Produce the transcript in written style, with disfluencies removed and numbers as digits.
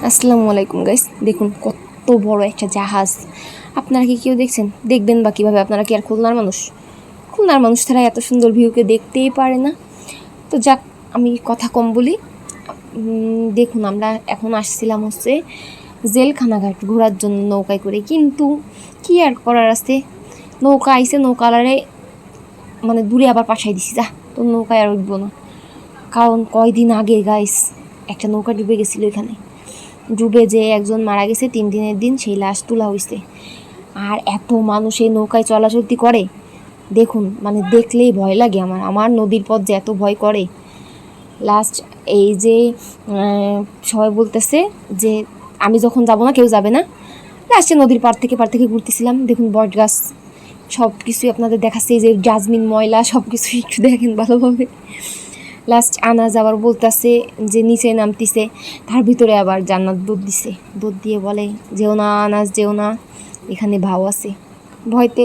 আসসালামু আলাইকুম গাইস, দেখুন কত বড় একটা জাহাজ। আপনারা কি কেউ দেখছেন? দেখবেন বা কীভাবে? আপনারা কি আর খুলনার মানুষ তারা এত সুন্দর ভিউকে দেখতেই পারে না? তো যাক, আমি কথা কম বলি। দেখুন, আমরা এখন আসছিলাম হচ্ছে জেলখানাঘাট ঘোরার জন্য নৌকায় করে, কিন্তু কি আর করার আছে, নৌকা আইসে, নৌকালারে মানে দূরে আবার পাঠাই দিছি, যা তো নৌকায় আর উঠবো না। কারণ কয়দিন আগে গাইস একটা নৌকা ডুবে গেছিলো এখানে, ডুবে যে একজন মারা গেছে, 3 দিনের দিন সেই লাশ তোলা হয়েছে। আর এত মানুষ এই নৌকায় চলাচলতি করে, দেখুন মানে দেখলেই ভয় লাগে আমার নদীর পথ যে এত ভয় করে। লাস্ট এই যে সবাই বলতেছে যে আমি যখন যাব না কেউ যাবে না, লাস্টে নদীর পার থেকে ঘুরতেছিলাম, দেখুন বট গাছ সব কিছুই আপনাদের দেখাচ্ছে, এই যে ডাস্টবিন ময়লা সব কিছু একটু দেখেন ভালোভাবে। লাস্ট আনাজ আবার বলতেছে যে নিচে নামতিছে, তার ভিতরে আবার জান্নাত দুধ দিছে, দুধ দিয়ে বলে যেও না আনাজ, যেও না, এখানে ভাও আছে। ভয়তে